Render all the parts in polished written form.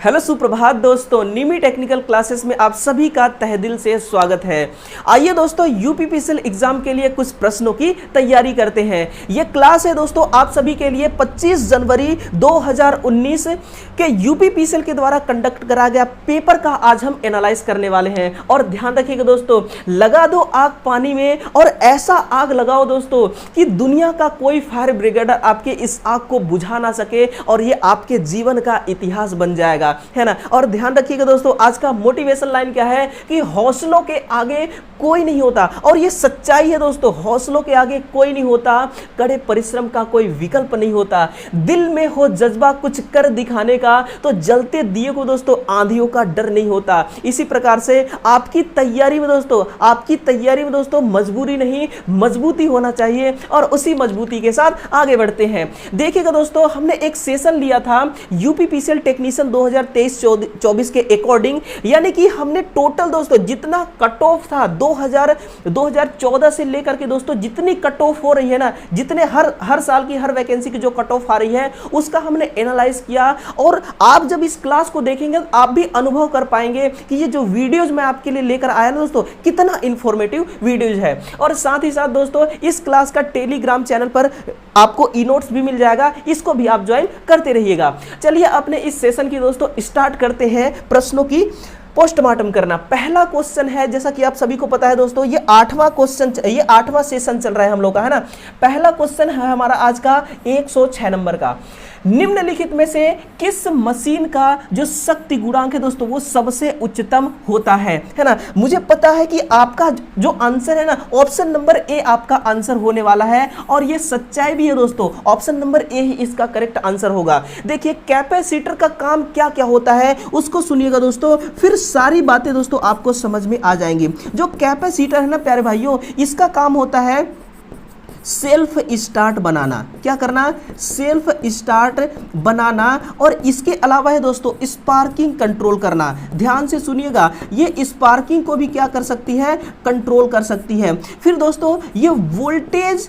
Hello सुप्रभात दोस्तों, निमी technical classes में आप सभी का तहे दिल से स्वागत है। आइए दोस्तों, यूपीपीसीएल एग्जाम के लिए कुछ प्रश्नों की तैयारी करते हैं। यह क्लास है दोस्तों आप सभी के लिए 25 जनवरी 2019 के यूपीपीसीएल के द्वारा कंडक्ट करा गया पेपर का आज हम एनालाइज करने वाले हैं। और ध्यान रखिएगा दोस्तों, लगा दो आग पानी में और ऐसा आग लगाओ दोस्तों कि दुनिया का कोई फायर ब्रिगेडर आपके इस आग को बुझा ना सके और ये आपके जीवन का इतिहास बन जाएगा, है ना। और ध्यान रखिएगा दोस्तों, आज का मोटिवेशन लाइन क्या है कि हौसलों के आगे कोई नहीं होता। और ये सच्चाई है दोस्तों, हौसलों के आगे कोई नहीं होता, कड़े परिश्रम का कोई विकल्प नहीं होता। दिल में हो जज्बा कुछ कर दिखाने का तो जलते दिए को दोस्तों आंधियों का डर नहीं होता। इसी प्रकार से आपकी तैयारी में दोस्तों मजबूरी नहीं मजबूती होना चाहिए और उसी मजबूती के साथ आगे बढ़ते हैं। देखिएगा दोस्तों, हमने एक सेशन लिया था यूपीपीसीएल टेक्नीशियन 2023-24 के अकॉर्डिंग, यानी कि हमने टोटल दोस्तों जितना कट ऑफ था 2014 से लेकर के दोस्तों जितनी कट ऑफ हो रही है ना, जितने हर साल की हर वैकेंसी की जो कट ऑफ आ रही है उसका हमने एनालाइज किया। और आप जब इस क्लास को देखेंगे आप भी अनुभव कर पाएंगे कि ये जो वीडियोज मैं आपके लिए लेकर आया ना दोस्तों, कितना इंफॉर्मेटिव वीडियोज है। और साथ ही साथ दोस्तों इस क्लास का टेलीग्राम चैनल पर आपको ई नोट्स भी मिल जाएगा, इसको भी आप ज्वाइन करते रहिएगा। चलिए अपने इस सेशन की दोस्तों स्टार्ट करते हैं प्रश्नों की पोस्टमार्टम करना। पहला क्वेश्चन है, जैसा कि आप सभी को पता है दोस्तों, ये 8वां सेशन चल रहा है हम लोग का, है ना। पहला क्वेश्चन है हमारा आज का 106 नंबर का। निम्नलिखित में से किस मशीन का जो शक्ति गुणांक है दोस्तों वो सबसे उच्चतम होता है ना। मुझे पता है कि आपका जो आंसर है ना, ऑप्शन नंबर ए आपका आंसर होने वाला है और ये सच्चाई भी है दोस्तों, ऑप्शन नंबर ए ही इसका करेक्ट आंसर होगा। देखिए कैपेसिटर का काम क्या क्या होता है उसको सुनिएगा दोस्तों, फिर सारी बातें दोस्तों आपको समझ में आ जाएंगी। जो कैपेसिटर है ना प्यारे भाइयों, इसका काम होता है सेल्फ स्टार्ट बनाना। क्या करना? सेल्फ स्टार्ट बनाना। और इसके अलावा है दोस्तों स्पार्किंग कंट्रोल करना। ध्यान से सुनिएगा, ये स्पार्किंग को भी क्या कर सकती है? कंट्रोल कर सकती है। फिर दोस्तों ये वोल्टेज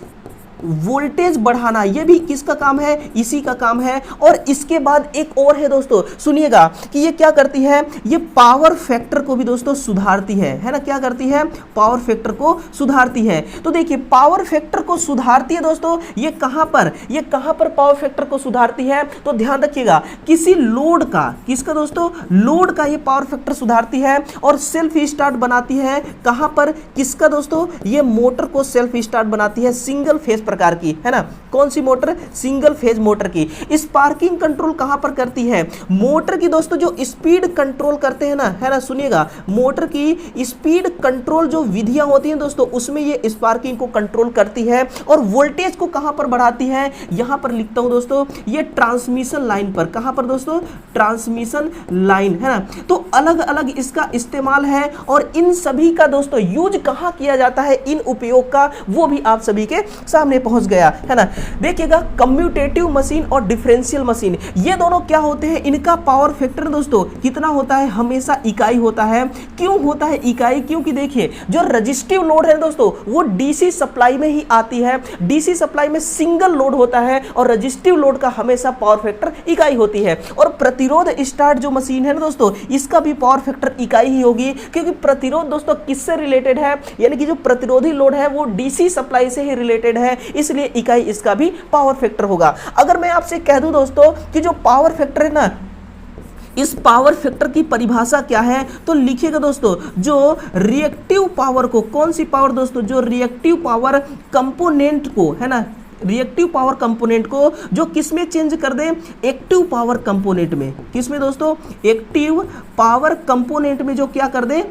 बढ़ाना, ये भी किसका काम है? इसी का काम है। और इसके बाद एक और है दोस्तों, सुनिएगा कि ये क्या करती है? ये पावर फैक्टर को भी दोस्तों सुधारती है ना। क्या करती है? पावर फैक्टर को सुधारती है। तो देखिए पावर फैक्टर को सुधारती है दोस्तों, ये कहां पर पावर फैक्टर को सुधारती है? तो ध्यान रखिएगा, किसी लोड का, किसका दोस्तों? लोड का ये पावर फैक्टर सुधारती है। और सेल्फ स्टार्ट बनाती है कहां पर? किसका दोस्तों? ये मोटर को सेल्फ स्टार्ट बनाती है, सिंगल फेज प्रकार की, है ना। कौन सी मोटर? सिंगल फेज मोटर की। स्पार्किंग कंट्रोल कहां पर करती है? मोटर की दोस्तों जो स्पीड कंट्रोल करते हैं ना, है ना, सुनिएगा, मोटर की स्पीड कंट्रोल जो विधियां होती हैं दोस्तों उसमें ये स्पार्किंग को कंट्रोल करती है। और वोल्टेज को कहां पर बढ़ाती है? यहां पर लिखता हूं दोस्तों, ये ट्रांसमिशन लाइन पर। कहां पर दोस्तों? ट्रांसमिशन लाइन, है ना। तो अलग अलग इसका इस्तेमाल है और इन सभी का दोस्तों यूज कहां किया जाता है, इन उपयोग का, वो भी आप सभी के सामने पहुंच गया, है ना। देखिएगा कम्यूटेटिव मशीन और डिफरेंशियल मशीन, ये दोनों क्या होते हैं? इनका पावर फैक्टर दोस्तों कितना होता है? हमेशा इकाई होता है। क्यों होता है इकाई? क्योंकि देखिए जो रजिस्टिव लोड है दोस्तों वो डीसी सप्लाई में ही आती है। डीसी सप्लाई में सिंगल लोड होता है और रजिस्टिव लोड का हमेशा पावर फैक्टर इकाई होती है। और प्रतिरोध स्टार्ट जो मशीन है ना दोस्तों, इसका भी पावर फैक्टर इकाई ही होगी, क्योंकि प्रतिरोध दोस्तों किससे रिलेटेड है? यानी कि जो प्रतिरोधी लोड है वो डीसी सप्लाई से ही रिलेटेड है, इसलिए इकाई इसका भी पावर फैक्टर होगा। अगर मैं आपसे कह दूं दोस्तों कि जो पावर फैक्टर है ना, इस पावर फैक्टर की परिभाषा क्या है, तो लिखिएगा दोस्तों, जो रिएक्टिव पावर को, कौन सी पावर दोस्तों? जो रिएक्टिव पावर कंपोनेंट को, है ना, रिएक्टिव पावर कंपोनेंट को जो किसमें चेंज कर दे? एक्टिव पावर कंपोनेंट में। किसमें दोस्तों? एक्टिव पावर कंपोनेंट में जो क्या कर दे?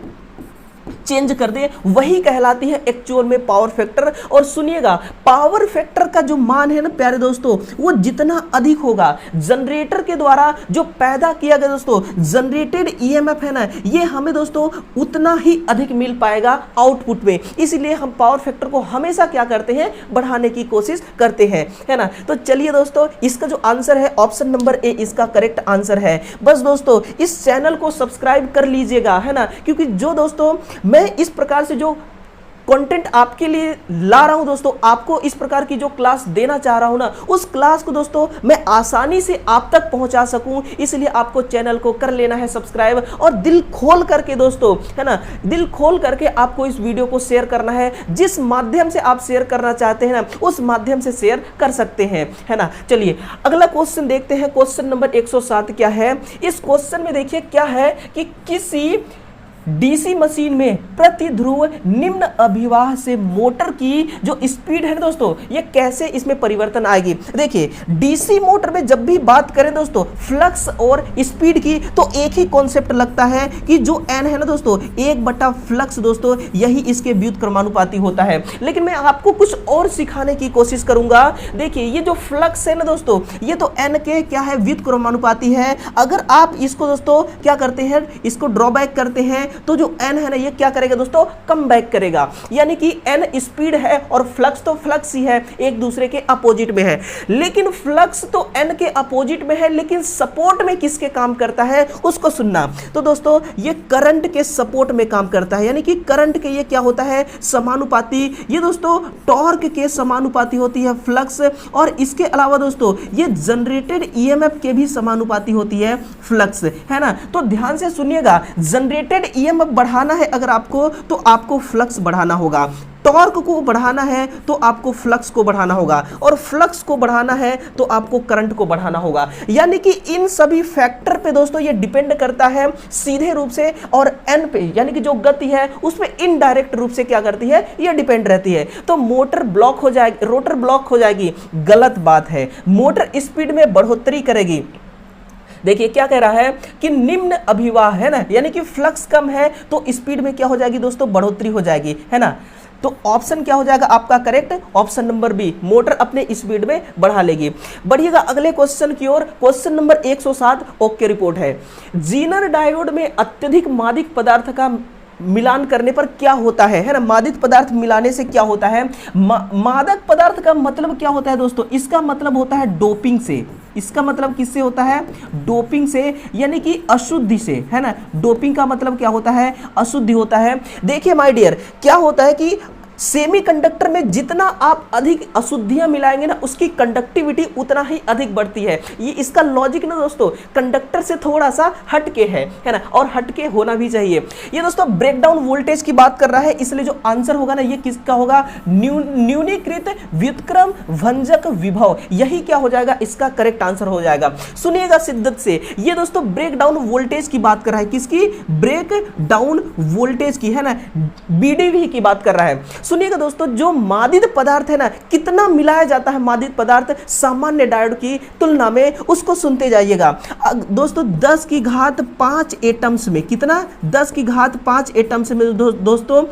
चेंज कर दे, वही कहलाती है एक्चुअल में पावर फैक्टर। और सुनिएगा पावर फैक्टर का जो मान है ना प्यारे दोस्तों, वो जितना अधिक होगा जनरेटर के द्वारा जो पैदा किया गया दोस्तों जनरेटेड ईएमएफ है ना, ये हमें दोस्तों उतना ही अधिक मिल पाएगा आउटपुट में। इसलिए हम पावर फैक्टर को हमेशा क्या करते हैं? बढ़ाने की कोशिश करते हैं, है ना। तो चलिए दोस्तों, इसका जो आंसर है ऑप्शन नंबर ए इसका करेक्ट आंसर है। बस दोस्तों इस चैनल को सब्सक्राइब कर लीजिएगा, है ना, क्योंकि जो दोस्तों मैं इस प्रकार से जो कंटेंट आपके लिए ला रहा हूं दोस्तों, आपको इस प्रकार की जो क्लास देना चाह रहा हूं ना, उस क्लास को दोस्तों मैं आसानी से आप तक पहुंचा सकूं, इसलिए आपको चैनल को कर लेना है सब्सक्राइब और दिल खोल करके दोस्तों, है ना, दिल खोल करके आपको इस वीडियो को शेयर करना है। जिस माध्यम से आप शेयर करना चाहते हैं ना, उस माध्यम से शेयर कर सकते हैं, है ना। चलिए अगला क्वेश्चन देखते हैं। क्वेश्चन नंबर 107 क्या है? इस क्वेश्चन में देखिए क्या है कि किसी डीसी मशीन में प्रति ध्रुव निम्न अभिवाह से मोटर की जो स्पीड है ना दोस्तों, ये कैसे इसमें परिवर्तन आएगी। देखिए डीसी मोटर में जब भी बात करें दोस्तों फ्लक्स और स्पीड की, तो एक ही कॉन्सेप्ट लगता है कि जो एन है ना दोस्तों, 1/फ्लक्स दोस्तों, यही इसके व्युत्क्रमानुपाती होता है। लेकिन मैं आपको कुछ और सिखाने की कोशिश करूंगा। देखिए ये जो फ्लक्स है ना दोस्तों, ये तो एन के क्या है, व्युत्क्रमानुपाती है। अगर आप इसको दोस्तों क्या करते हैं, इसको ड्रॉबैक करते हैं, तो जो n है ना, ये क्या करेगा दोस्तों, कम बैक करेगा। यानी कि n स्पीड है और फ्लक्स तो फ्लक्स ही है, एक दूसरे के अपोजिट में है। लेकिन फ्लक्स तो n के अपोजिट में है, लेकिन सपोर्ट में किसके काम करता है, उसको सुनना। तो दोस्तों ये करंट के सपोर्ट में काम करता है, यानी कि करंट के ये क्या होता है, समानुपाती। ये दोस्तों टॉर्क के समानुपाती होती है फ्लक्स, और इसके अलावा दोस्तों ये जनरेटेड ईएमएफ के भी समानुपाती होती है फ्लक्स, है ना। तो ध्यान से सुनिएगा, जनरेटेड ईएमएफ बढ़ाना है अगर आपको, तो आपको फ्लक्स बढ़ाना होगा। टॉर्क को बढ़ाना है तो आपको फ्लक्स को बढ़ाना होगा, और फ्लक्स को बढ़ाना है तो आपको करंट को बढ़ाना होगा। यानी कि इन सभी फैक्टर पे दोस्तों ये डिपेंड करता है सीधे रूप से, और एन पे यानी कि जो गति है उसमें इनडायरेक्ट रूप से क्या करती है, ये डिपेंड रहती है। तो मोटर ब्लॉक हो जाएगी, रोटर ब्लॉक हो जाएगी, गलत बात है। मोटर स्पीड में बढ़ोतरी करेगी। देखिए क्या कह रहा है कि निम्न अभिवाह, है ना, यानी कि फ्लक्स कम है तो स्पीड में क्या हो जाएगी दोस्तों, बढ़ोतरी हो जाएगी, है ना। तो ऑप्शन क्या हो जाएगा आपका correct, option number B, motor अपने स्पीड में बढ़ा लेगी। बढ़िएगा अगले क्वेश्चन की ओर। क्वेश्चन नंबर 107 ओके रिपोर्ट है। जीनर डायोड में अत्यधिक मादिक पदार्थ का मिलान करने पर क्या होता है ना, मादिक पदार्थ मिलाने से क्या होता है। मादक पदार्थ का मतलब क्या होता है दोस्तों, इसका मतलब होता है डोपिंग से। इसका मतलब किससे होता है, डोपिंग से, यानी कि अशुद्धि से, है ना। डोपिंग का मतलब क्या होता है, अशुद्धि होता है। देखिए माय डियर, क्या होता है कि सेमीकंडक्टर में जितना आप अधिक अशुद्धियां मिलाएंगे ना, उसकी कंडक्टिविटी उतना ही अधिक बढ़ती है। ये इसका लॉजिक ना दोस्तों कंडक्टर से थोड़ा सा हटके है ना, और हटके होना भी चाहिए। ये दोस्तों ब्रेकडाउन वोल्टेज की बात कर रहा है, इसलिए जो आंसर होगा ना ये किसका होगा, न्यूनीकृत व्युत्क्रम भंजक विभव, यही क्या हो जाएगा, इसका करेक्ट आंसर हो जाएगा। सुनिएगा शिद्दत से, ये दोस्तों ब्रेकडाउन वोल्टेज की बात कर रहा है, किसकी, ब्रेक डाउन वोल्टेज की, है ना, बीडीवी की बात कर रहा है। सुनिएगा दोस्तों, जो मादित पदार्थ है ना, कितना मिलाया जाता है मादित पदार्थ सामान्य डायोड की तुलना में, उसको सुनते जाइएगा दोस्तों। 10 की घात 5 एटम्स में कितना, 10 की घात 5 एटम्स में दोस्तों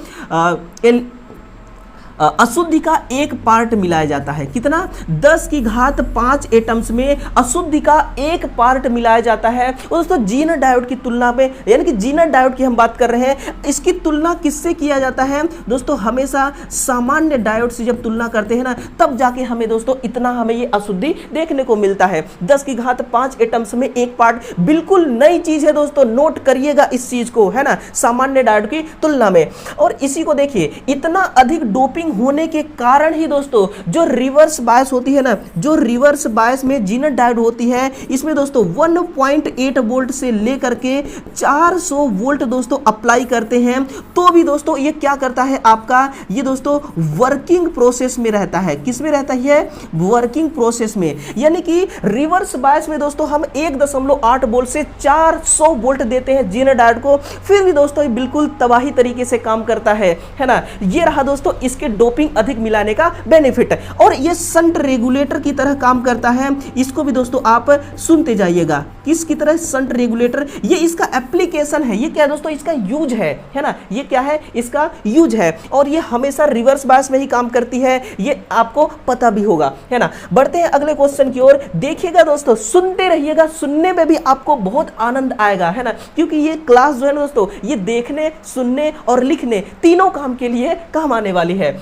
अशुद्धि का एक पार्ट मिलाया जाता है। कितना, 10 की घात 5 एटम्स में अशुद्धि का एक पार्ट मिलाया जाता है। दोस्तों जीनर डायोड की तुलना में, यानी कि जीनर डायोड की हम बात कर रहे हैं, इसकी तुलना किससे किया जाता है दोस्तों, हमेशा सामान्य डायोड से जब तुलना करते हैं ना, तब जाके हमें दोस्तों इतना हमें ये अशुद्धि देखने को मिलता है। 10 की घात 5 एटम्स में एक पार्ट, बिल्कुल नई चीज है दोस्तों, नोट करिएगा इस चीज को, है ना, सामान्य डायोड की तुलना में। और इसी को देखिए, इतना अधिक डोपिंग होने के कारण ही दोस्तों जो रिवर्स बायस होती है ना, जो रिवर्स बायस में जीनर डायोड होती है, इसमें दोस्तों 1.8 वोल्ट से लेकर के 400 वोल्ट दोस्तों अप्लाई करते हैं, तो भी दोस्तों ये क्या करता है आपका, ये दोस्तों वर्किंग प्रोसेस में रहता है। किस में रहता है, वर्किंग प्रोसेस में। यानी कि रिवर्स बायस में दोस्तों हम 1.8 वोल्ट से 400 वोल्ट देते हैं जीनर डायोड को, फिर भी दोस्तों ये बिल्कुल तबाही तरीके से काम करता है ना। ये रहा दोस्तों इसके डोपिंग अधिक मिलाने का बेनिफिट, और ये संट रेगुलेटर की तरह काम करता है। इसको भी दोस्तों आप सुनते जाइएगा, किसकी तरह, संट रेगुलेटर। ये इसका एप्लीकेशन है, ये क्या दोस्तों, इसका यूज है ना, ये क्या है, इसका यूज है, और ये हमेशा रिवर्स बायस में ही काम करती है, ये आपको पता भी होगा, है ना। बढ़ते हैं अगले क्वेश्चन की ओर। देखिएगा दोस्तों, सुनते रहिएगा, सुनने में भी आपको बहुत आनंद आएगा, है ना, क्योंकि ये क्लास जो है ना दोस्तों, ये देखने, सुनने और लिखने तीनों काम के लिए काम आने वाली है।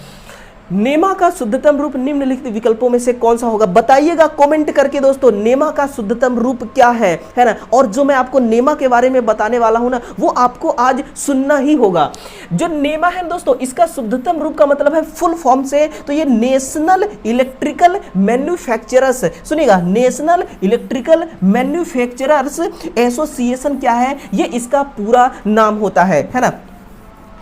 नेमा का शुद्धतम रूप निम्नलिखित विकल्पों में से कौन सा होगा? बताइएगा कमेंट करके दोस्तों, नेमा का शुद्धतम रूप क्या है ना। और जो मैं आपको नेमा के बारे में बताने वाला हूं ना, वो आपको आज सुनना ही होगा। जो नेमा है दोस्तों, इसका शुद्धतम रूप का मतलब है फुल फॉर्म से तो ये नेशनल इलेक्ट्रिकल मैन्युफैक्चरर्स, सुनिएगा, नेशनल इलेक्ट्रिकल मैन्युफैक्चरर्स एसोसिएशन क्या है, ये इसका पूरा नाम होता है ना।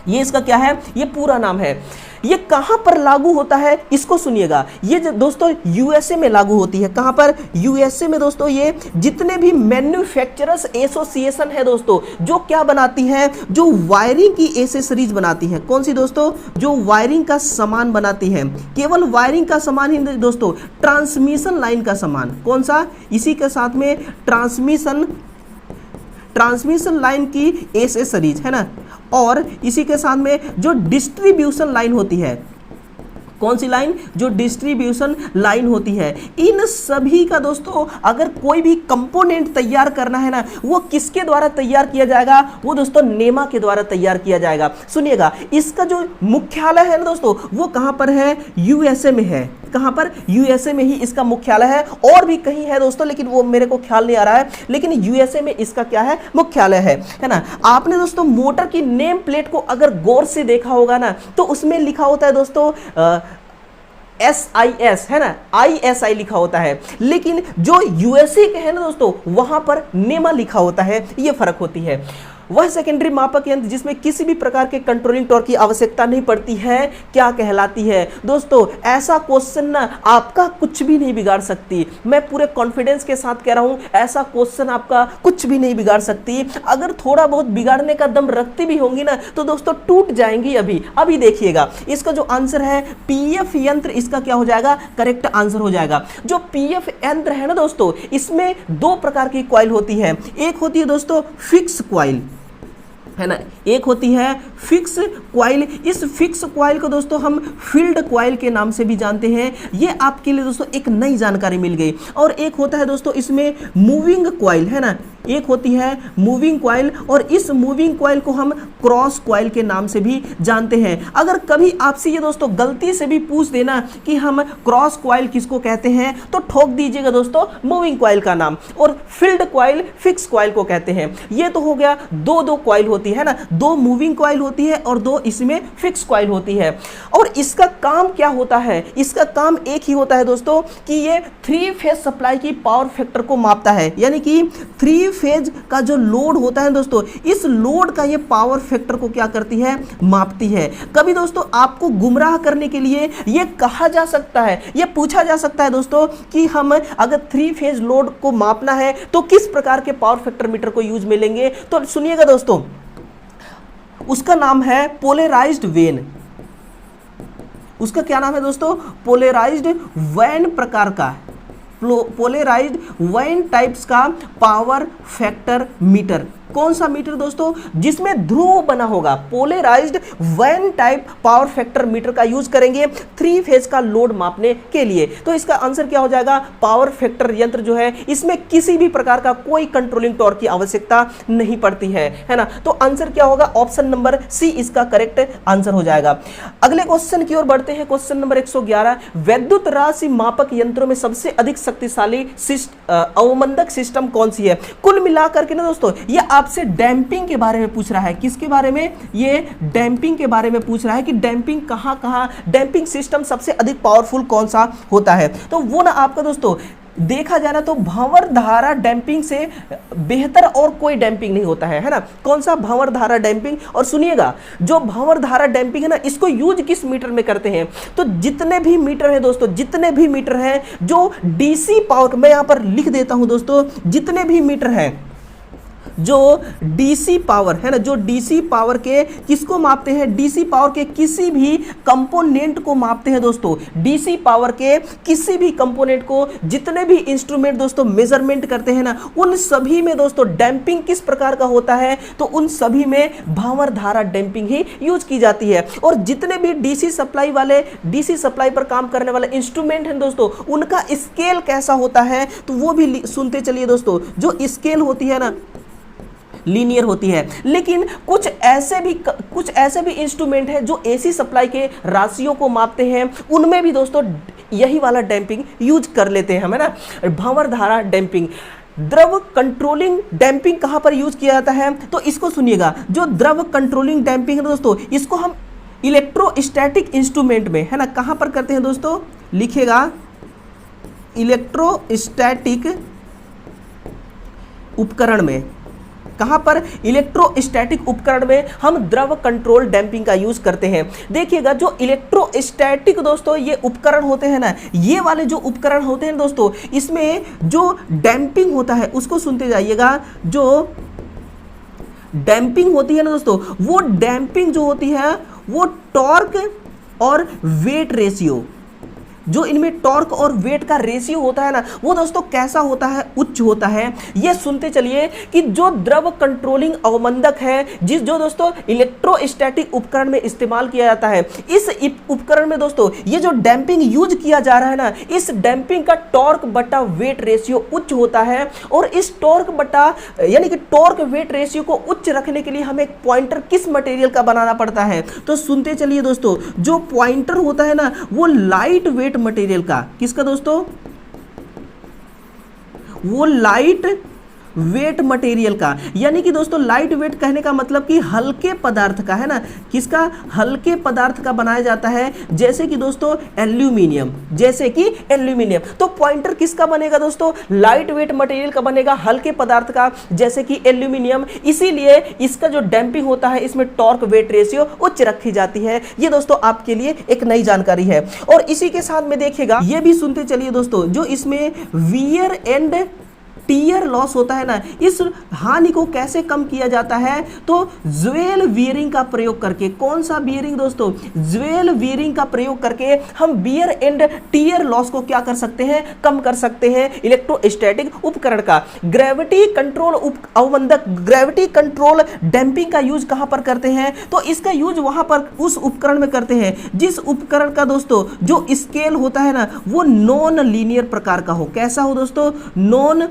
ये इसका क्या है, ये पूरा नाम है। ये कहां पर लागू होता है इसको सुनिएगा। ये जो दोस्तों यूएसए में लागू होती है। कहां पर? यूएसए में दोस्तों। ये जितने भी मैन्युफैक्चरर्स एसोसिएशन है दोस्तों, जो क्या बनाती है, जो वायरिंग की एसेसरीज बनाती है। कौन सी दोस्तों? जो वायरिंग का सामान बनाती है। केवल वायरिंग का सामान ही नहीं दोस्तों, ट्रांसमिशन लाइन का सामान। कौन सा? इसी के साथ में ट्रांसमिशन लाइन की एसेसरीज है ना। और इसी के साथ में जो डिस्ट्रीब्यूशन लाइन होती है, कौन सी लाइन? जो डिस्ट्रीब्यूशन लाइन होती है। इन सभी का दोस्तों अगर कोई भी कंपोनेंट तैयार करना है ना, वो किसके द्वारा तैयार किया जाएगा? वो दोस्तों नेमा के द्वारा तैयार किया जाएगा। सुनिएगा, इसका जो मुख्यालय है ना दोस्तों, वो कहां पर है? यूएसए में है। कहां पर? यूएसए में ही इसका मुख्यालय है। और भी कहीं है दोस्तों, लेकिन वो मेरे को ख्याल नहीं आ रहा है, लेकिन यूएसए में इसका क्या है? मुख्यालय है ना। आपने दोस्तों मोटर की नेम प्लेट को अगर गौर से देखा होगा ना, तो उसमें लिखा होता है दोस्तों SIS है ना, ISI लिखा होता है। लेकिन जो यूएसए के है ना दोस्तों, वहां पर नेमा लिखा होता है। ये फर्क होती है। वह सेकेंडरी मापक यंत्र जिसमें किसी भी प्रकार के कंट्रोलिंग टॉर्क की आवश्यकता नहीं पड़ती है, क्या कहलाती है? दोस्तों ऐसा क्वेश्चन ना आपका कुछ भी नहीं बिगाड़ सकती। मैं पूरे कॉन्फिडेंस के साथ कह रहा हूं, ऐसा क्वेश्चन आपका कुछ भी नहीं बिगाड़ सकती। अगर थोड़ा बहुत बिगाड़ने का दम रखती भी होंगी ना, तो दोस्तों टूट जाएंगी। अभी देखिएगा, इसका जो आंसर है पीएफ यंत्र, इसका क्या हो जाएगा? करेक्ट आंसर हो जाएगा। जो पीएफ यंत्र है ना दोस्तों, इसमें दो प्रकार की कॉइल होती है। एक होती है दोस्तों फिक्स कॉइल है ना, एक होती है फिक्स कॉइल। इस फिक्स कॉइल को दोस्तों हम फील्ड कॉइल के नाम से भी जानते हैं। ये आपके लिए दोस्तों एक नई जानकारी मिल गई। और एक होता है दोस्तों इसमें मूविंग कॉइल है ना, एक होती है मूविंग कॉइल, और इस मूविंग कॉइल को हम क्रॉस कॉइल के नाम से भी जानते हैं। अगर कभी आपसे ये दोस्तों गलती से भी पूछ देना कि हम क्रॉस कॉइल किसको कहते हैं, तो ठोक दीजिएगा दोस्तों मूविंग कॉइल का नाम, और फील्ड कॉइल फिक्स कॉइल को कहते हैं। ये तो हो गया दो कॉइल होती है ना, दो मूविंग कॉइल होती है और दो इसमें फिक्स कॉइल होती है। और इसका काम क्या होता है? इसका काम एक ही होता है दोस्तों कि ये 3 फेज सप्लाई की पावर फैक्टर को मापता है। यानी कि 3 फेज का जो लोड होता है दोस्तों, इस लोड का ये पावर फैक्टर को क्या करती है? मापती है। कभी दोस्तों आपको गुमराह करने के लिए ये कहा जा सकता है, ये पूछा जा सकता है दोस्तों कि हम अगर 3 फेज लोड को मापना है तो किस प्रकार के पावर फैक्टर मीटर को यूज में लेंगे? तो सुनिएगा दोस्तों, उसका नाम है पोलराइज्ड वेन। उसका क्या नाम है दोस्तों? पोलराइज्ड वैन प्रकार का, पोलराइज्ड वैन टाइप्स का पावर फैक्टर मीटर। कौन सा मीटर दोस्तों? जिसमें ध्रुव बना होगा। Polarised vane type power factor meter का यूज करेंगे 3 फेज का लोड मापने के लिए। तो इसका आंसर क्या हो जाएगा? पावर फैक्टर यंत्र जो है, इसमें किसी भी प्रकार का कोई कंट्रोलिंग टॉर्क की आवश्यकता नहीं पड़ती है ना। तो आंसर क्या होगा? ऑप्शन नंबर सी इसका करेक्ट आंसर हो जाएगा। अगले क्वेश्चन की ओर बढ़ते हैं। क्वेश्चन नंबर 111, वैद्युत राशि मापक यंत्रों में सबसे अधिक शक्तिशाली अवमंदक सिस्टम कौन सी है? कुल मिलाकर के ना दोस्तों, ये आपसे डैंपिंग के बारे में पूछ रहा है। किसके बारे में? ये डैंपिंग के बारे में पूछ रहा है कि डैंपिंग कहां डैंपिंग सिस्टम सबसे अधिक पावरफुल कौन सा होता है। तो वो ना आपका दोस्तों देखा जाए ना तो भंवर धारा डैंपिंग से बेहतर और कोई डैंपिंग नहीं होता है ना। कौन सा? भंवर धारा डैंपिंग। और सुनिएगा, जो भंवर धारा डैंपिंग है ना, इसको यूज किस मीटर में करते हैं? तो जितने भी मीटर है दोस्तों, जितने भी मीटर हैं जो डीसी पावर, मैं यहां पर लिख देता हूं दोस्तों, जितने भी मीटर हैं जो डीसी पावर है ना, जो डीसी पावर के किसको मापते हैं? डीसी पावर के किसी भी कंपोनेंट को मापते हैं दोस्तों। डीसी पावर के किसी भी कंपोनेंट को, जितने भी इंस्ट्रूमेंट दोस्तों मेजरमेंट करते हैं ना, उन सभी में दोस्तों डैंपिंग किस प्रकार का होता है? तो उन सभी में भंवर धारा डैंपिंग ही यूज की जाती है। और जितने भी डीसी सप्लाई वाले, डीसी सप्लाई पर काम करने वाले इंस्ट्रूमेंट हैं दोस्तों, उनका स्केल कैसा होता है? तो वो भी सुनते चलिए दोस्तों। जो स्केल होती है ना, लीनियर होती है। लेकिन कुछ ऐसे भी इंस्ट्रूमेंट है जो एसी सप्लाई के राशियों को मापते हैं, उनमें भी दोस्तों यही वाला डैंपिंग यूज कर लेते हैं हम, है ना। भंवर धारा डैंपिंग, द्रव कंट्रोलिंग डैंपिंग कहां पर यूज किया जाता है, तो इसको सुनिएगा। जो द्रव कंट्रोलिंग डैंपिंग है दोस्तों, इसको हम इलेक्ट्रोस्टैटिक इंस्ट्रूमेंट में, है ना, कहां पर करते हैं दोस्तों, लिखेगा इलेक्ट्रोस्टैटिक उपकरण में। कहां पर, इलेक्ट्रोस्टैटिक उपकरण में हम द्रव कंट्रोल डैंपिंग का यूज करते हैं। देखिएगा जो इलेक्ट्रोस्टैटिक दोस्तों ये उपकरण होते हैं ना, ये वाले जो उपकरण होते हैं दोस्तों, इसमें जो डैंपिंग होता है उसको सुनते जाइएगा। जो डैंपिंग होती है ना दोस्तों, वो डैंपिंग जो होती है वो टॉर्क और वेट रेशियो, जो इनमें टॉर्क और वेट का रेशियो होता है ना, वो दोस्तों कैसा होता है, उच्च होता है। ये सुनते चलिए कि जो द्रव कंट्रोलिंग अवमंदक है, जो दोस्तों इलेक्ट्रोस्टैटिक उपकरण में इस्तेमाल किया जाता है, इस उपकरण में दोस्तों ये जो डैंपिंग यूज किया जा रहा है ना, इस डैंपिंग का टॉर्क बटा वेट रेशियो उच्च होता है। और इस टॉर्क बटा यानी कि टॉर्क वेट रेशियो को उच्च रखने के लिए हमें एक पॉइंटर किस मटेरियल का बनाना पड़ता है, तो सुनते चलिए दोस्तों। जो पॉइंटर होता है ना, वो लाइट वेट मटेरियल का, किसका दोस्तों, वो लाइट वेट मटेरियल का, यानी कि दोस्तों लाइट वेट कहने का मतलब कि हल्के पदार्थ का, है ना, किसका, हल्के पदार्थ का बनाया जाता है, जैसे कि दोस्तों एल्यूमिनियम, जैसे कि एल्यूमिनियम। तो पॉइंटर किसका बनेगा दोस्तों, लाइट वेट मटेरियल का बनेगा, हल्के पदार्थ का, जैसे कि एल्यूमिनियम। इसीलिए इसका जो डैंपिंग होता है, इसमें टॉर्क वेट रेशियो उच्च रखी जाती है। ये दोस्तों आपके लिए एक नई जानकारी है। और इसी के साथ में देखिएगा, ये भी सुनते चलिए दोस्तों, जो इसमें वियर एंड टियर लॉस होता है ना, इस हानि को कैसे कम किया जाता है, तो ज्वेल बीयरिंग का प्रयोग करके। कौन सा बीयरिंग दोस्तों, ज्वेल बीयरिंग का प्रयोग करके हम बियर एंड टियर लॉस को क्या कर सकते हैं, कम कर सकते हैं, इलेक्ट्रोस्टैटिक उपकरण का। ग्रेविटी कंट्रोल अवमंदक, ग्रेविटी कंट्रोल डैंपिंग का यूज कहां पर करते हैं, तो इसका यूज वहां पर उस उपकरण में करते हैं जिस उपकरण का दोस्तों जो स्केल होता है ना, वो नॉन लीनियर प्रकार का हो। कैसा हो दोस्तों, नॉन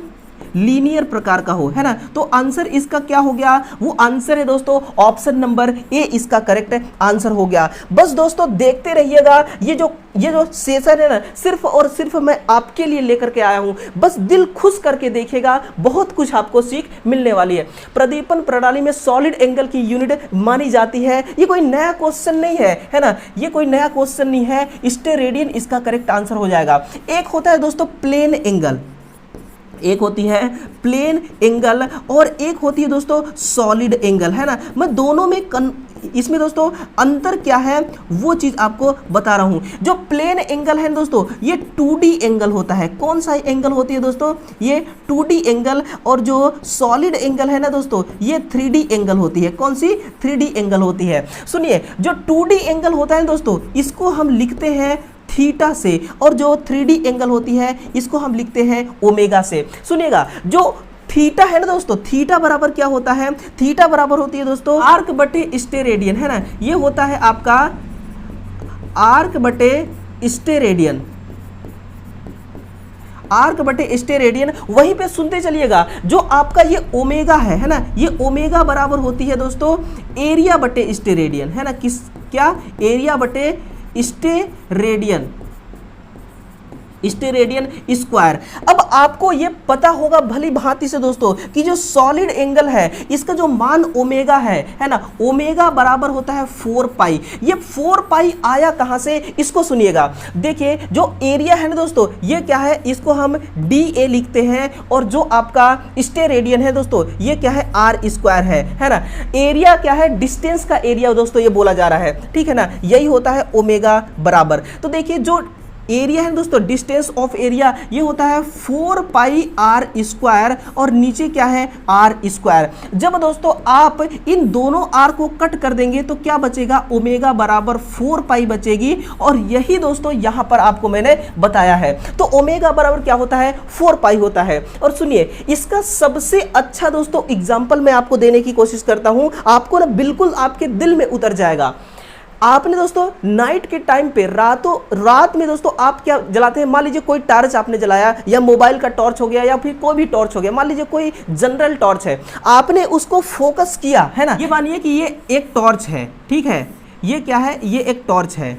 लीनियर प्रकार का हो, है ना। तो आंसर इसका क्या हो गया, वो आंसर है दोस्तों ऑप्शन नंबर ए, इसका करेक्ट आंसर हो गया। बस दोस्तों देखते रहिएगा, ये जो सेशन है ना, सिर्फ और सिर्फ मैं आपके लिए लेकर के आया हूं। बस दिल खुश करके देखिएगा, बहुत कुछ आपको सीख मिलने वाली है। प्रदीपन प्रणाली में सॉलिड एंगल की यूनिट मानी जाती है, ये कोई नया क्वेश्चन नहीं है ना, ये कोई नया क्वेश्चन नहीं है। स्टेरेडियन इसका करेक्ट आंसर हो जाएगा। एक होता है दोस्तों प्लेन एंगल, एक होती है प्लेन एंगल और एक होती है दोस्तों सॉलिड एंगल, है ना। मैं दोनों में इसमें दोस्तों अंतर क्या है वो चीज आपको बता रहा हूं। जो प्लेन एंगल है दोस्तों, ये 2D एंगल होता है। कौन सा एंगल होती है दोस्तों, ये 2D एंगल। और जो सॉलिड एंगल है ना दोस्तों, ये 3D एंगल होती है। कौन सी, 3D एंगल होती है। सुनिए, जो 2D एंगल होता है दोस्तों, इसको हम लिखते हैं थीटा से, और जो 3D एंगल होती है इसको हम लिखते हैं ओमेगा से। सुनिएगा, जो थीटा है ना दोस्तों, थीटा बराबर क्या होता है, थीटा बराबर होती है दोस्तों आर्क बटे स्टेरेडियन, है ना। ये होता है आपका आर्क बटे स्टेरेडियन, आर्क बटे स्टेरेडियन। वहीं पे सुनते चलिएगा, जो आपका ये ओमेगा है ना, ये ओमेगा बराबर होती है दोस्तों एरिया बटे स्टेरेडियन, है ना। किस, क्या, एरिया बटे स्टेरेडियन, स्टेरेडियन स्क्वायर। अब आपको ये पता होगा भली भांति से दोस्तों कि जो सॉलिड एंगल है इसका जो मान ओमेगा है ना, ओमेगा बराबर होता है 4 पाई। ये 4 पाई आया कहां से, इसको सुनिएगा। देखिए, जो एरिया है ना दोस्तों, ये क्या है, इसको हम DA लिखते हैं, और जो आपका स्टेरेडियन है दोस्तों, ये क्या है, R स्क्वायर है ना। एरिया क्या है, डिस्टेंस का एरिया दोस्तों ये बोला जा रहा है, ठीक है ना। यही होता है ओमेगा बराबर। तो देखिए, जो एरिया है दोस्तों, डिस्टेंस ऑफ एरिया, ये होता है 4 पाई R स्क्वायर, और नीचे क्या है, R स्क्वायर। जब दोस्तों आप इन दोनों R को कट कर देंगे तो क्या बचेगा, ओमेगा बराबर 4 पाई बचेगी, और यही दोस्तों यहां पर आपको मैंने बताया है। तो ओमेगा बराबर क्या होता है, 4 पाई होता है। और सुनिए, इसका सबसे अच्छा दोस्तों एग्जाम्पल मैं आपको देने की कोशिश करता हूं, आपको ना बिल्कुल आपके दिल में उतर जाएगा। आपने दोस्तों नाइट के टाइम पे रात में दोस्तों आप क्या जलाते हैं, मान लीजिए कोई टॉर्च आपने जलाया या मोबाइल का टॉर्च हो गया या फिर कोई भी टॉर्च हो गया, मान लीजिए कोई जनरल टॉर्च है, आपने उसको फोकस किया है ना, ये मानिए कि ये एक टॉर्च है, ठीक है, ये क्या है, ये एक टॉर्च है।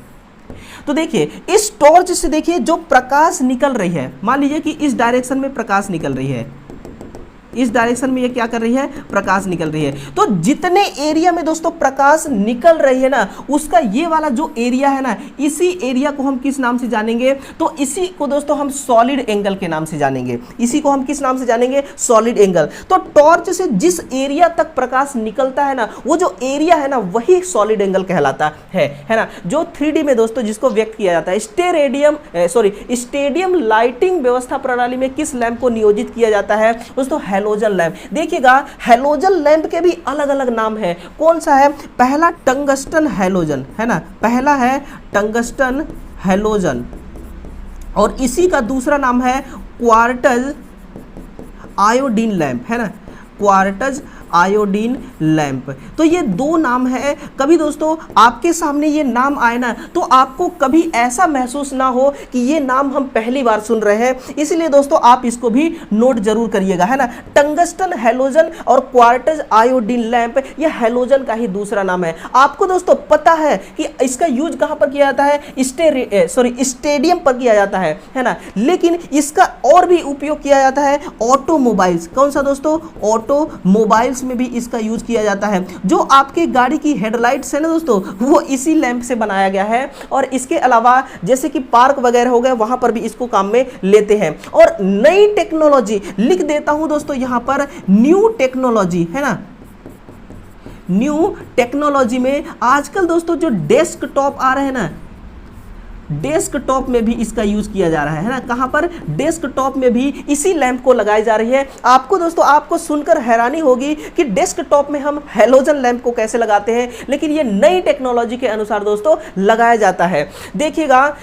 तो देखिए इस टॉर्च से देखिए जो प्रकाश निकल रही है, मान लीजिए कि इस डायरेक्शन में प्रकाश निकल रही है, इस डायरेक्शन में ये क्या कर रही है, प्रकाश निकल रही है। तो जितने एरिया में दोस्तों प्रकाश निकल रही है ना, उसका ये वाला जो एरिया है ना, इसी एरिया को हम किस नाम से जानेंगे, तो इसी को दोस्तों हम सॉलिड एंगल के नाम से जानेंगे। इसी को हम किस नाम से जानेंगे, सॉलिड एंगल। तो टॉर्च से जिस एरिया तक प्रकाश निकलता है ना, वो जो एरिया है ना, वही सॉलिड एंगल कहलाता है ना। जो 3D में दोस्तों जिसको व्यक्त किया जाता है, स्टेडियम लाइटिंग व्यवस्था प्रणाली में किस लैंप को नियोजित किया जाता है दोस्तों, हैलोजन लैंप। देखिएगा हैलोजन लैंप के भी अलग अलग नाम है। कौन सा है, पहला टंगस्टन हैलोजन है ना, पहला है टंगस्टन हैलोजन, और इसी का दूसरा नाम है क्वार्टज आयोडीन लैंप, है ना, क्वार्टज आयोडीन लैंप। तो ये दो नाम है। कभी दोस्तों आपके सामने ये नाम आए ना, तो आपको कभी ऐसा महसूस ना हो कि ये नाम हम पहली बार सुन रहे हैं, इसलिए दोस्तों आप इसको भी नोट जरूर करिएगा, है ना। टंगस्टन हैलोजन और क्वार्टज आयोडीन लैंप, ये हैलोजन का ही दूसरा नाम है। आपको दोस्तों पता है कि इसका यूज कहां पर किया जाता है, स्टेडियम पर किया जाता है ना, लेकिन इसका और भी उपयोग किया जाता है ऑटोमोबाइल्स। कौन सा दोस्तों, ऑटोमोबाइल्स में भी इसका यूज किया जाता है। जो आपके गाड़ी की हेडलाइट्स है ना दोस्तों, वो इसी लैंप से बनाया गया है। और इसके अलावा जैसे कि पार्क वगैरह हो गए, वहां पर भी इसको काम में लेते हैं। और नई टेक्नोलॉजी लिख देता हूं दोस्तों यहां पर, न्यू टेक्नोलॉजी, है ना। न्यू टेक्नोलॉजी में आजकल दोस्तों जो डेस्कटॉप आ रहे हैं ना, डेस्कटॉप में भी इसका यूज किया जा रहा है ना। कहां पर, डेस्कटॉप में भी इसी लैंप को लगाई जा रही है। आपको दोस्तों, आपको सुनकर हैरानी होगी कि डेस्कटॉप में हम हैलोजन लैंप को कैसे लगाते हैं, लेकिन ये नई टेक्नोलॉजी के अनुसार दोस्तों लगाया जाता है। देखिएगा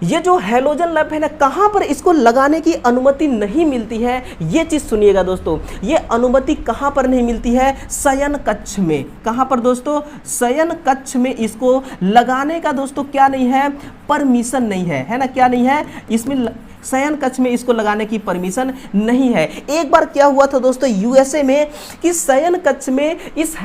ये जो हैलोजन लैंप है ना, कहां पर इसको लगाने की अनुमति नहीं मिलती है, ये चीज सुनिएगा दोस्तों। ये अनुमति कहां पर नहीं मिलती है, शयन कक्ष में। कहां पर दोस्तों, शयन कक्ष में इसको लगाने का दोस्तों क्या नहीं है, परमिशन नहीं है ना, क्या नहीं है, इसमें शयन कक्ष में इसको लगाने की परमिशन नहीं है। एक बार क्या हुआ था दोस्तों यूएसए में कि शयन कक्ष में इस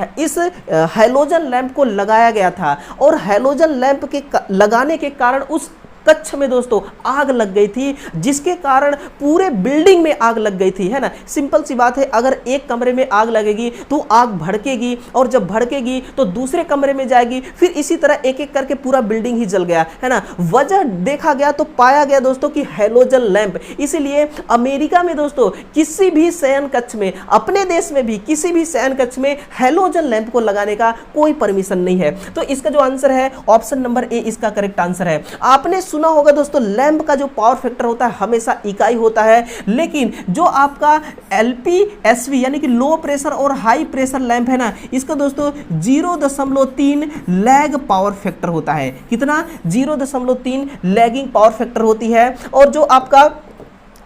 हैलोजन लैंप को लगाया गया था, और हैलोजन लैंप के लगाने के कारण उस कक्ष में दोस्तों आग लग गई थी, जिसके कारण पूरे बिल्डिंग में आग लग गई थी, है ना। सिंपल सी बात है, अगर एक कमरे में आग लगेगी तो आग भड़केगी, और जब भड़केगी तो दूसरे कमरे में जाएगी, फिर इसी तरह एक एक करके पूरा बिल्डिंग ही जल गया, है ना। वजह देखा गया तो पाया गया दोस्तों कि हैलोजन लैंप। इसीलिए अमेरिका में दोस्तों किसी भी शयन कक्ष में, अपने देश में भी किसी भी शयन कक्ष में हैलोजन लैंप को लगाने का कोई परमिशन नहीं है। तो इसका जो आंसर है ऑप्शन नंबर ए इसका करेक्ट आंसर है। आपने सुना होगा दोस्तों लैंप का जो पावर फैक्टर होता है हमेशा इकाई होता है, लेकिन जो आपका LPSV यानी कि लो प्रेशर और हाई प्रेशर लैंप है ना, इसका दोस्तों 0.3 लैग पावर फैक्टर होता है। कितना, 0.3 लैगिंग पावर फैक्टर होती है। और जो आपका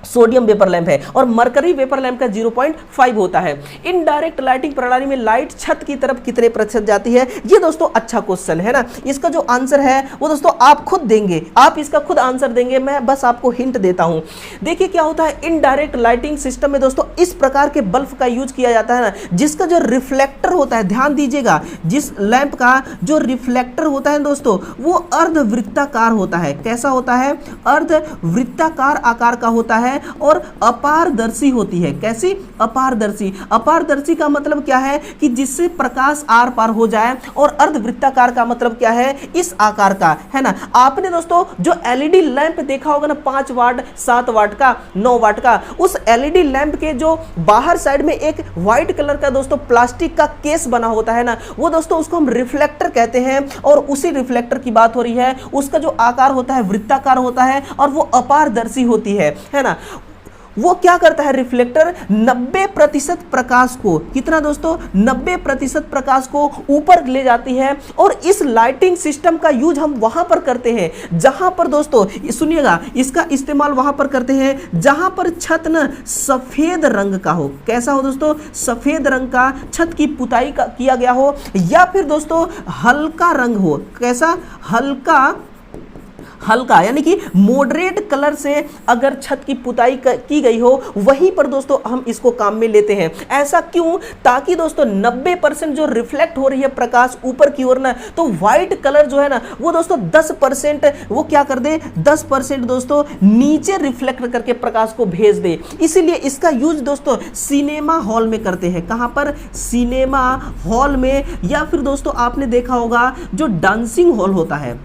सोडियम वेपर लैंप है और मरकरी वेपर लैंप का 0.5 होता है। इनडायरेक्ट लाइटिंग प्रणाली में लाइट छत की तरफ कितने प्रतिशत जाती है, ये दोस्तों अच्छा क्वेश्चन है ना। इसका जो आंसर है वो दोस्तों आप खुद देंगे, आप इसका खुद आंसर देंगे, मैं बस आपको हिंट देता हूं। देखिए क्या होता है, इनडायरेक्ट लाइटिंग सिस्टम में दोस्तों इस प्रकार के बल्ब का यूज किया जाता है ना, जिसका जो रिफ्लेक्टर होता है, ध्यान दीजिएगा, जिस लैंप का जो रिफ्लेक्टर होता है दोस्तों वो अर्धवृत्ताकार होता है। कैसा होता है, अर्धवृत्ताकार आकार का होता है और अपारदर्शी होती है। कैसी, अपारदर्शी। अपारदर्शी का मतलब क्या है कि जिससे प्रकाश आर पार हो जाए, और अर्धवृत्ताकार का मतलब क्या है, इस आकार का, है ना। आपने दोस्तों जो LED लैंप देखा होगा ना, 5 वाट, 7 वाट का, 9 वाट का, उस LED लैंप के जो बाहर साइड में एक व्हाइट कलर का दोस्तों प्लास्टिक का केस बना होता है ना, वो दोस्तों उसको हम रिफ्लेक्टर कहते हैं। और उसी रिफ्लेक्टर की बात हो रही है, उसका जो आकार होता है वृत्ताकार होता है और वो अपारदर्शी होती है ना। वो क्या करता है, रिफ्लेक्टर 90% प्रकाश को, कितना दोस्तों, 90% प्रकाश को ऊपर ले जाती है। और इस लाइटिंग सिस्टम का यूज हम वहां पर करते हैं जहां पर दोस्तों, सुनिएगा, इसका इस्तेमाल वहां पर करते हैं जहां पर छत न सफेद रंग का हो। कैसा हो दोस्तों, सफेद रंग का छत की पुताई का किया गया हो, या फिर दोस्तों हल्का रंग हो। कैसा, हल्का यानी कि मॉडरेट कलर से अगर छत की पुताई की गई हो, वहीं पर दोस्तों हम इसको काम में लेते हैं। ऐसा क्यों, ताकि दोस्तों 90% जो रिफ्लेक्ट हो रही है प्रकाश ऊपर की ओर ना, तो व्हाइट कलर जो है ना वो दोस्तों 10% वो क्या कर दे, 10% दोस्तों नीचे रिफ्लेक्ट करके प्रकाश को भेज दे। इसीलिए इसका यूज दोस्तों सिनेमा हॉल में करते हैं। कहां पर, सिनेमा हॉल में, या फिर दोस्तों आपने देखा होगा जो डांसिंग हॉल होता है,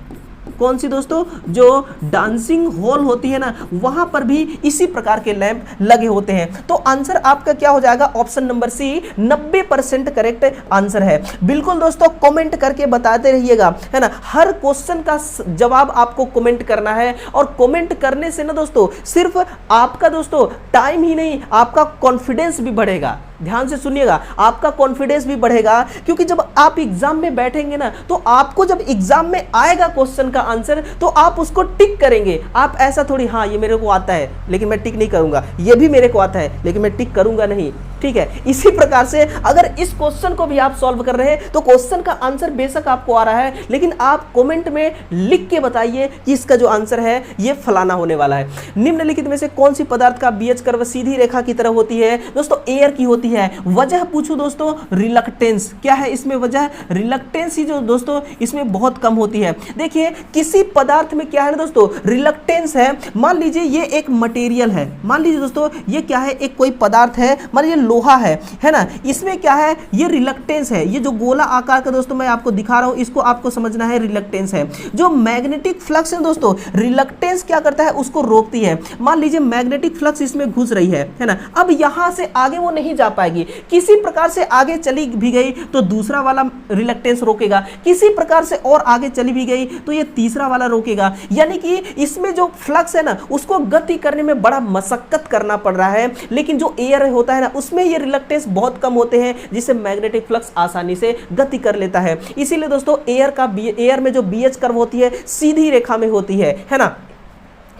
कौन सी दोस्तों, जो डांसिंग हॉल होती है ना, वहां पर भी इसी प्रकार के लैंप लगे होते हैं। तो आंसर आपका क्या हो जाएगा, option number C 90% correct answer है। बिल्कुल दोस्तों कमेंट करके बताते रहिएगा, है ना, हर क्वेश्चन का जवाब आपको कमेंट करना है। और कमेंट करने से ना दोस्तों सिर्फ आपका दोस्तों टाइम ही नहीं, आपका कॉन्फिडेंस भी बढ़ेगा। ध्यान से सुनिएगा, आपका कॉन्फिडेंस भी बढ़ेगा, क्योंकि जब आप एग्जाम में बैठेंगे ना, तो आपको जब एग्जाम में आएगा क्वेश्चन का आंसर, तो आप उसको टिक करेंगे। आप ऐसा थोड़ी, हाँ ये मेरे को आता है लेकिन मैं टिक नहीं करूंगा, ये भी मेरे को आता है लेकिन मैं टिक करूंगा नहीं, ठीक है। इसी प्रकार से अगर इस क्वेश्चन को भी आप सॉल्व कर रहे हैं, तो क्वेश्चन का आंसर बेशक आपको आ रहा है, लेकिन आप कमेंट में लिख के बताइए कि इसका जो आंसर है ये फलाना होने वाला है। निम्नलिखित में से कौन सी पदार्थ का बीएच कर्व सीधी रेखा की तरह होती है, दोस्तों एयर की होती है। वजह पूछूं दोस्तों, रिलक्टेंस। क्या है इसमें वजह, रिलक्टेंस ही जो दोस्तों इसमें बहुत कम होती है। देखिए किसी पदार्थ में क्या है ना दोस्तों, रिलक्टेंस है। मान लीजिए ये एक मटेरियल है, मान लीजिए दोस्तों ये क्या है, एक कोई पदार्थ है, मान लीजिए लोहा है ना, इसमें क्या है, ये रिलक्टेंस है। ये जो गोला आकार का दोस्तों मैं आपको दिखा रहा हूं, इसको आपको समझना है, रिलक्टेंस है। जो मैग्नेटिक फ्लक्स है दोस्तों, रिलक्टेंस क्या करता है, उसको रोकती है। मान लीजिए मैग्नेटिक फ्लक्स इसमें घुस रही है ना, अब यहां से आगे वो नहीं जा पाएगी, किसी प्रकार से आगे चली भी गई तो दूसरा वाला रिलक्टेंस रोकेगा, किसी प्रकार से और आगे चली भी गई तो ये तीसरा वाला रोकेगा। यानी कि इसमें जो फ्लक्स है ना, उसको गति करने में बड़ा मशक्कत करना पड़ रहा है। लेकिन जो एयर होता है ना, उसमें ये रिलक्टेंस बहुत कम होते हैं, जिससे मैग्नेटिक फ्लक्स आसानी से गति कर लेता है। इसीलिए दोस्तों एयर में जो बीएच कर्व होती है सीधी रेखा में होती है ना,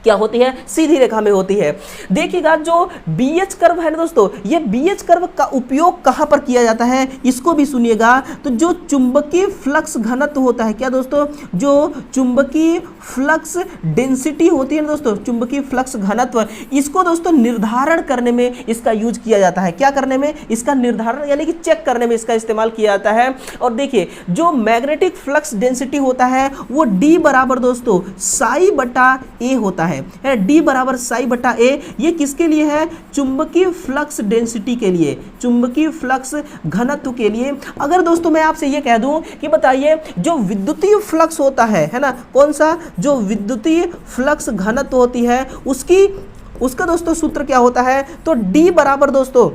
क्या होती है, सीधी रेखा में होती है। देखिएगा जो बीएच कर्व है ना दोस्तों, ये बीएच कर्व का उपयोग कहां पर किया जाता है, इसको भी सुनिएगा। तो जो चुंबकीय फ्लक्स घनत्व होता है, क्या दोस्तों, जो चुंबकीय फ्लक्स डेंसिटी होती है ना दोस्तों, चुंबकीय फ्लक्स घनत्व, इसको दोस्तों निर्धारण करने में इसका यूज किया जाता है। क्या करने में, इसका निर्धारण यानी कि चेक करने में इसका इस्तेमाल किया जाता है। और देखिए जो मैग्नेटिक फ्लक्स डेंसिटी होता है वो डी बराबर दोस्तों साई बटा ए होता है। डी बराबर साई बटा ए, ये किसके लिए है, चुंबकीय फ्लक्स डेंसिटी के लिए, चुंबकीय फ्लक्स घनत्व के लिए। अगर दोस्तों मैं आपसे ये कह दूं कि बताइए जो विद्युतीय फ्लक्स होता है ना, कौन सा, जो विद्युतीय फ्लक्स घनत्व होती है उसका दोस्तों सूत्र क्या होता है, तो डी बराबर दोस्तों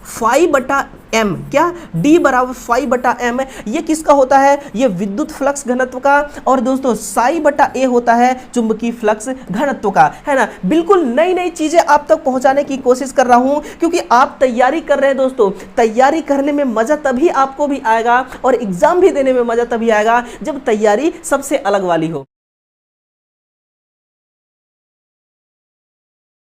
फाई बटा एम। क्या, डी बराबर फाई बटा एम, ये किसका होता है, ये विद्युत फ्लक्स घनत्व का। और दोस्तों साई बटा ए होता है चुंबकीय फ्लक्स घनत्व का, है ना। बिल्कुल नई नई चीजें आप तक पहुंचाने की कोशिश कर रहा हूं, क्योंकि आप तैयारी कर रहे हैं दोस्तों। तैयारी करने में मजा तभी आपको भी आएगा और एग्जाम भी देने में मजा तभी आएगा जब तैयारी सबसे अलग वाली हो।